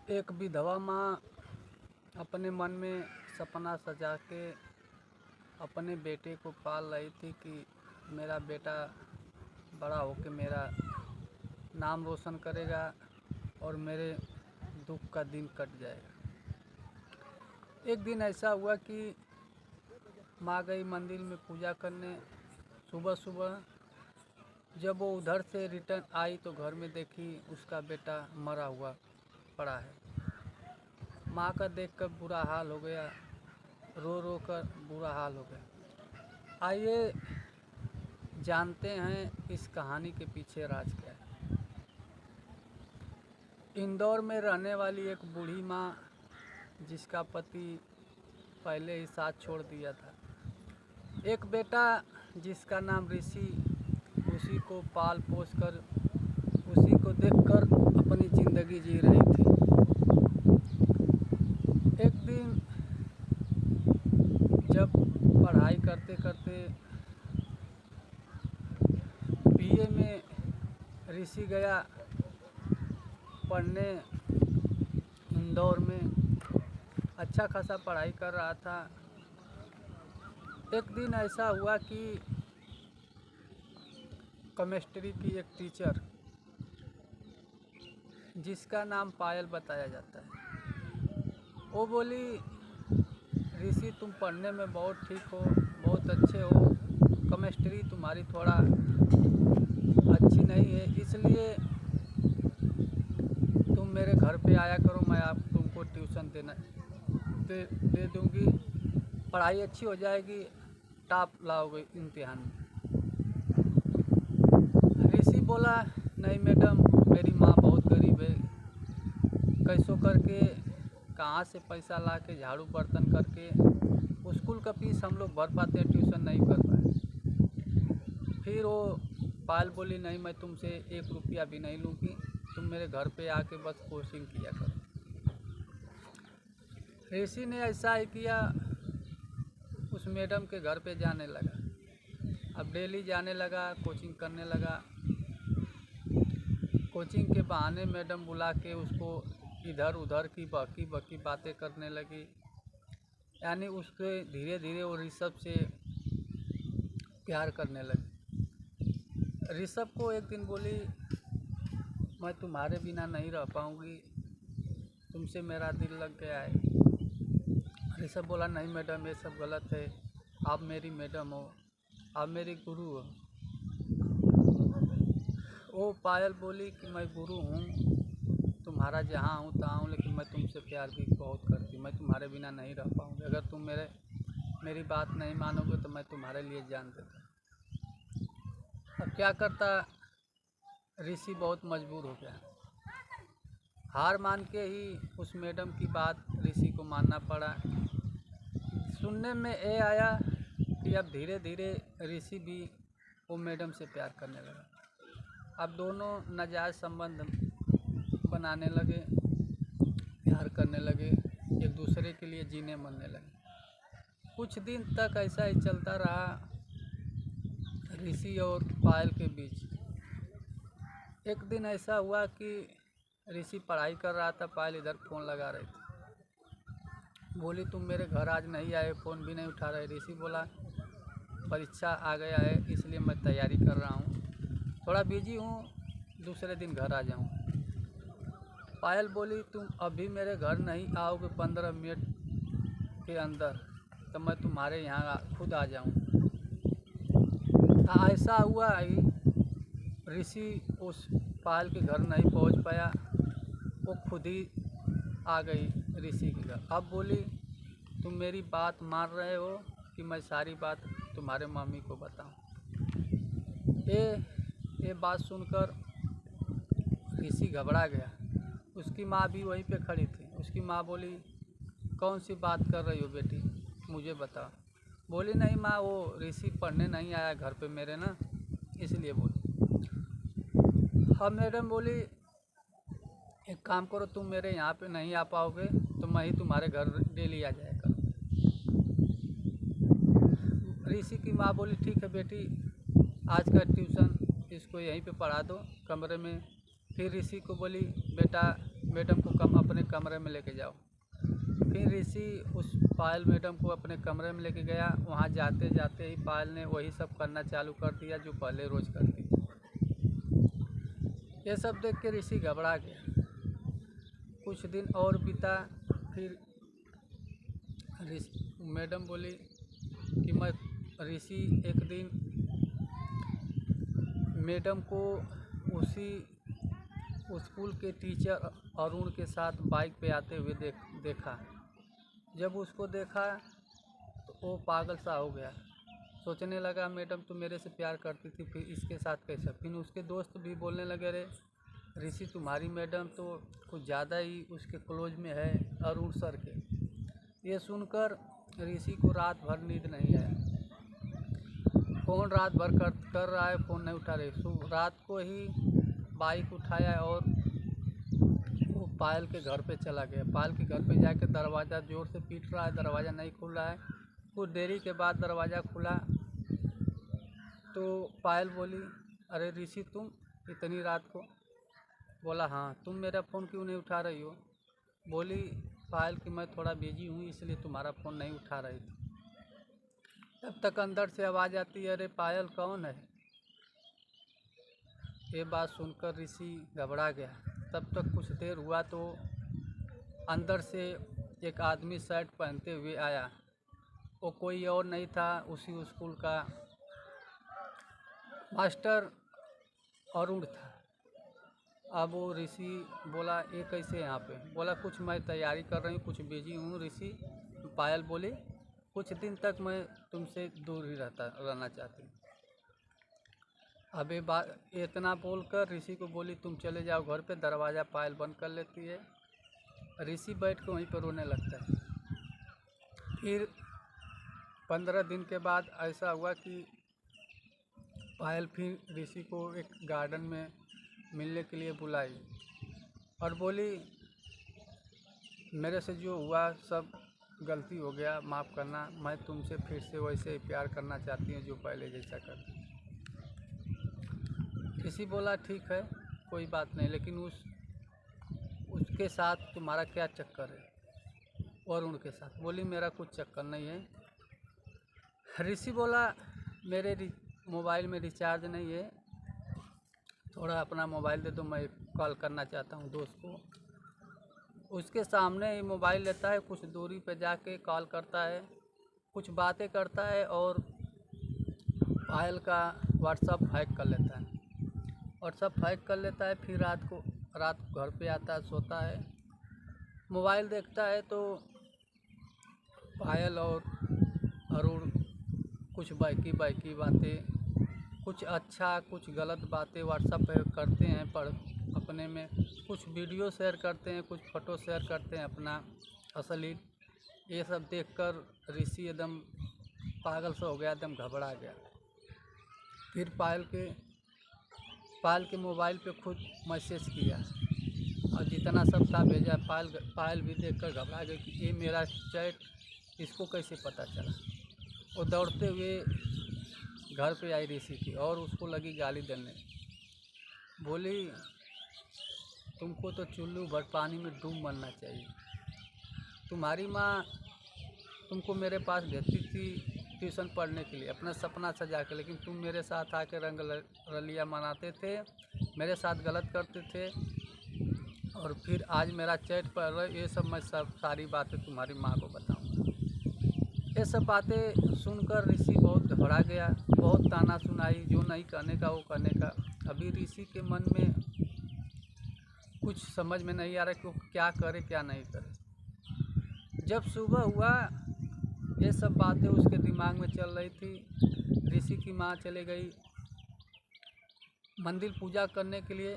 एक विधवा माँ अपने मन में सपना सजा के अपने बेटे को पाल रही थी कि मेरा बेटा बड़ा होकर मेरा नाम रोशन करेगा और मेरे दुख का दिन कट जाएगा। एक दिन ऐसा हुआ कि माँ गई मंदिर में पूजा करने। सुबह सुबह जब वो उधर से रिटर्न आई तो घर में देखी उसका बेटा मरा हुआ पड़ा है। माँ का देखकर बुरा हाल हो गया, रो रो कर बुरा हाल हो गया। आइए जानते हैं इस कहानी के पीछे राज क्या है। इंदौर में रहने वाली एक बूढ़ी माँ जिसका पति पहले ही साथ छोड़ दिया था, एक बेटा जिसका नाम ऋषि, उसी को पाल पोस कर उसी को देखकर अपनी ज़िंदगी जी रही थी। एक दिन जब पढ़ाई करते करते बीए में ऋषि गया पढ़ने इंदौर में, अच्छा खासा पढ़ाई कर रहा था। एक दिन ऐसा हुआ कि केमिस्ट्री की एक टीचर जिसका नाम पायल बताया जाता है, वो बोली ऋषि तुम पढ़ने में बहुत ठीक हो, बहुत अच्छे हो, केमिस्ट्री तुम्हारी थोड़ा अच्छी नहीं है, इसलिए तुम मेरे घर पे आया करो, मैं तुमको ट्यूशन दे दूँगी, पढ़ाई अच्छी हो जाएगी, टॉप लाओगे इम्तिहान में। ऋषि बोला नहीं मैडम, मेरी माँ बहुत गरीब है, कैसों करके कहाँ से पैसा ला के झाड़ू बर्तन करके स्कूल का फीस हम लोग भर पाते, ट्यूशन नहीं कर पाए। फिर वो पायल बोली नहीं मैं तुमसे 1 रुपया भी नहीं लूँगी, तुम मेरे घर पे आके बस कोचिंग किया करो। ऋषि ने ऐसा ही किया, उस मैडम के घर पे जाने लगा। अब डेली जाने लगा, कोचिंग करने लगा। कोचिंग के बहाने मैडम बुला के उसको इधर उधर की बकी बातें करने लगी, यानी उसके धीरे धीरे वो ऋषभ से प्यार करने लगी। ऋषभ को एक दिन बोली मैं तुम्हारे बिना नहीं रह पाऊँगी, तुमसे मेरा दिल लग गया है। ऋषभ बोला नहीं मैडम ये सब गलत है, आप मेरी मैडम हो, आप मेरी गुरु हो। वो पायल बोली कि मैं गुरु हूँ, तुम्हारा जहाँ हूँ तहाँ हूँ, लेकिन मैं तुमसे प्यार भी बहुत करती हूँ, मैं तुम्हारे बिना नहीं रह पाऊँगी, अगर तुम मेरी बात नहीं मानोगे तो मैं तुम्हारे लिए जान देता। अब क्या करता, ऋषि बहुत मजबूर हो गया, हार मान के ही उस मैडम की बात ऋषि को मानना पड़ा। सुनने में ये आया कि अब धीरे धीरे ऋषि भी वो मैडम से प्यार करने लगा। अब दोनों नाजायज़ संबंध बनाने लगे, प्यार करने लगे, एक दूसरे के लिए जीने मरने लगे। कुछ दिन तक ऐसा ही चलता रहा ऋषि और पायल के बीच। एक दिन ऐसा हुआ कि ऋषि पढ़ाई कर रहा था, पायल इधर फ़ोन लगा रही थी। बोली तुम मेरे घर आज नहीं आए, फ़ोन भी नहीं उठा रहे। ऋषि बोला परीक्षा आ गया है इसलिए मैं तैयारी कर रहा हूँ, थोड़ा बिजी हूँ, दूसरे दिन घर आ जाऊँ। पायल बोली तुम अभी मेरे घर नहीं आओगे 15 मिनट के अंदर तो मैं तुम्हारे यहाँ खुद आ जाऊँ। ऐसा हुआ ही, ऋषि उस पायल के घर नहीं पहुँच पाया, वो खुद ही आ गई ऋषि के घर। अब बोली तुम मेरी बात मान रहे हो कि मैं सारी बात तुम्हारे मम्मी को बताऊं। ये बात सुनकर ऋषि घबरा गया। उसकी माँ भी वहीं पे खड़ी थी। उसकी माँ बोली कौन सी बात कर रही हो बेटी, मुझे बताओ। बोली नहीं माँ, वो ऋषि पढ़ने नहीं आया घर पे मेरे ना, इसलिए बोली। हाँ मैडम बोली एक काम करो, तुम मेरे यहाँ पे नहीं आ पाओगे तो मैं ही तुम्हारे घर डेली आ जाया करूँ। ऋषि की माँ बोली ठीक है बेटी, आज का ट्यूशन इसको यहीं पे पढ़ा दो कमरे में। फिर ऋषि को बोली बेटा मैडम को अपने कमरे में लेके जाओ। फिर ऋषि उस पायल मैडम को अपने कमरे में लेके गया। वहाँ जाते जाते ही पायल ने वही सब करना चालू कर दिया जो पहले रोज़ करती थी। ये सब देख के ऋषि घबरा गया। कुछ दिन और बीता। फिर मैडम बोली कि मैं ऋषि एक दिन मैडम को उसी स्कूल के टीचर अरुण के साथ बाइक पे आते हुए देखा। जब उसको देखा तो वो पागल सा हो गया। सोचने लगा मैडम तो मेरे से प्यार करती थी, फिर इसके साथ कैसे। फिर उसके दोस्त भी बोलने लगे, अरे ऋषि तुम्हारी मैडम तो कुछ ज़्यादा ही उसके क्लोज में है अरुण सर के। ये सुनकर ऋषि को रात भर नींद नहीं आया। फ़ोन रात भर कर रहा है, फ़ोन नहीं उठा रही। रात को ही बाइक उठाया और वो पायल के घर पे चला गया। पायल के घर पे जाके दरवाज़ा ज़ोर से पीट रहा है, दरवाज़ा नहीं खुल रहा है। कुछ देरी के बाद दरवाज़ा खुला तो पायल बोली, अरे ऋषि तुम इतनी रात को? बोला हाँ। तुम मेरा फ़ोन क्यों नहीं उठा रही हो? बोली पायल कि मैं थोड़ा बिजी हूँ इसलिए तुम्हारा फ़ोन नहीं उठा रही थी। तब तक अंदर से आवाज़ आती है, अरे पायल कौन है? ये बात सुनकर ऋषि घबरा गया। तब तक कुछ देर हुआ तो अंदर से एक आदमी शर्ट पहनते हुए आया। वो कोई और नहीं था, उसी स्कूल का मास्टर अरुण था। अब वो ऋषि बोला ये कैसे यहाँ पे? बोला कुछ मैं तैयारी कर रही हूँ, कुछ बिजी हूँ ऋषि। पायल बोली कुछ दिन तक मैं तुमसे दूर ही रहना चाहती हूँ। अब ये बात इतना बोलकर ऋषि को बोली तुम चले जाओ घर पे। दरवाज़ा पायल बंद कर लेती है। ऋषि बैठ कर वहीं पर रोने लगता है। फिर 15 दिन के बाद ऐसा हुआ कि पायल फिर ऋषि को एक गार्डन में मिलने के लिए बुलाई और बोली मेरे से जो हुआ सब गलती हो गया, माफ़ करना। मैं तुमसे फिर से वैसे प्यार करना चाहती हूँ जो पहले जैसा करती। ऋषि बोला ठीक है कोई बात नहीं, लेकिन उसके साथ तुम्हारा क्या चक्कर है? अरुण के साथ। बोली मेरा कुछ चक्कर नहीं है। ऋषि बोला मेरे मोबाइल में रिचार्ज नहीं है, थोड़ा अपना मोबाइल दे दो, मैं कॉल करना चाहता हूँ दोस्त को। उसके सामने ही मोबाइल लेता है, कुछ दूरी पे जाके कॉल करता है, कुछ बातें करता है और पायल का व्हाट्सअप हैक कर लेता है। व्हाट्सअप हैक कर लेता है। फिर रात को घर पे आता है, सोता है, मोबाइल देखता है तो पायल और अरुण कुछ बाइकी बातें, कुछ अच्छा कुछ गलत बातें व्हाट्सएप पे करते हैं। अपने में कुछ वीडियो शेयर करते हैं, कुछ फ़ोटो शेयर करते हैं अपना असली। ये सब देखकर ऋषि एकदम पागल सा हो गया, एकदम घबरा गया। फिर पायल के मोबाइल पे खुद मैसेज किया और जितना सब था भेजा। पायल भी देखकर घबरा गई कि ये मेरा चैट इसको कैसे पता चला। वो दौड़ते हुए घर पे आई ऋषि की और उसको लगी गाली देने। बोली तुमको तो चुल्लू भर पानी में डूब मरना चाहिए। तुम्हारी माँ तुमको मेरे पास भेजती थी ट्यूशन पढ़ने के लिए अपना सपना सजा के, लेकिन तुम मेरे साथ आके रंग रलिया मनाते थे, मेरे साथ गलत करते थे और फिर आज मेरा चैट पढ़ रहे। ये सब मैं सारी बातें तुम्हारी माँ को बताऊँगा। ये सब बातें सुनकर ऋषि बहुत घबरा गया। बहुत ताना सुनाई, जो नहीं कहने का वो कहने का। अभी ऋषि के मन में कुछ समझ में नहीं आ रहा कि वो क्या करे क्या नहीं करे। जब सुबह हुआ ये सब बातें उसके दिमाग में चल रही थी। ऋषि की माँ चले गई मंदिर पूजा करने के लिए।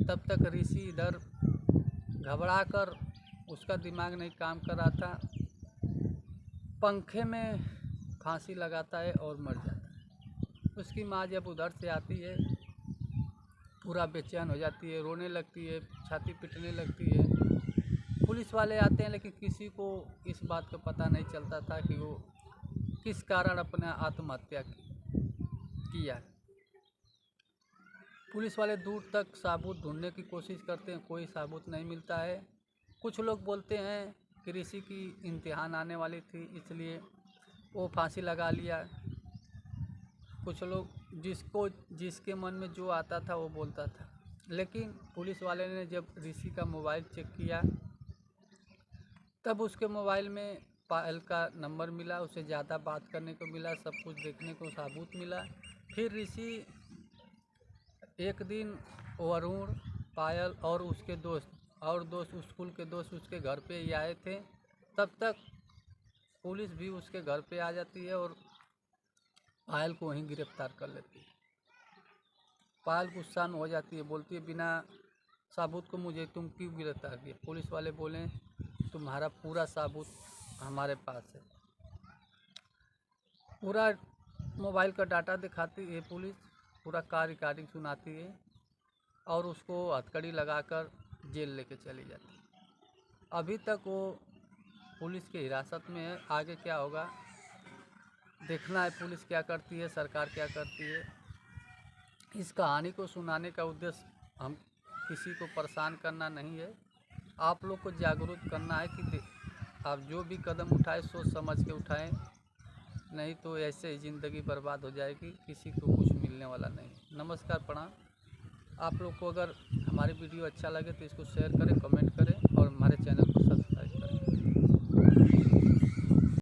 तब तक ऋषि इधर घबरा कर, उसका दिमाग नहीं काम कर रहा था, पंखे में फांसी लगाता है और मर जाता है। उसकी माँ जब उधर से आती है पूरा बेचैन हो जाती है, रोने लगती है, छाती पीटने लगती है। पुलिस वाले आते हैं लेकिन किसी को इस बात का पता नहीं चलता था कि वो किस कारण अपना आत्महत्या किया। पुलिस वाले दूर तक साबुत ढूंढने की कोशिश करते हैं, कोई साबुत नहीं मिलता है। कुछ लोग बोलते हैं कि ऋषि की इम्तिहान आने वाली थी इसलिए वो फांसी लगा लिया। कुछ लोग जिसके मन में जो आता था वो बोलता था। लेकिन पुलिस वाले ने जब ऋषि का मोबाइल चेक किया तब उसके मोबाइल में पायल का नंबर मिला, उसे ज़्यादा बात करने को मिला, सब कुछ देखने को साबुत मिला। फिर ऋषि एक दिन वरुण, पायल और उसके दोस्त स्कूल के दोस्त उसके घर पे ही आए थे। तब तक पुलिस भी उसके घर पे आ जाती है और पायल को वहीं गिरफ्तार कर लेती है। पायल गुस्सा में हो जाती है, बोलती है बिना साबुत को मुझे तुम क्यों गिरफ्तार किए। पुलिस वाले बोले तुम्हारा पूरा साबुत हमारे पास है। पूरा मोबाइल का डाटा दिखाती है पुलिस, पूरा कार रिकॉर्डिंग सुनाती है और उसको हथकड़ी लगाकर जेल लेके चली जाती है। अभी तक वो पुलिस की हिरासत में है। आगे क्या होगा देखना है, पुलिस क्या करती है, सरकार क्या करती है। इस कहानी को सुनाने का उद्देश्य हम किसी को परेशान करना नहीं है, आप लोग को जागरूक करना है कि आप जो भी कदम उठाएं सोच समझ के उठाएं, नहीं तो ऐसे ही ज़िंदगी बर्बाद हो जाएगी, किसी को कुछ मिलने वाला नहीं। नमस्कार, प्रणाम। आप लोग को अगर हमारी वीडियो अच्छा लगे तो इसको शेयर करें, कमेंट करें और हमारे चैनल को सब्सक्राइब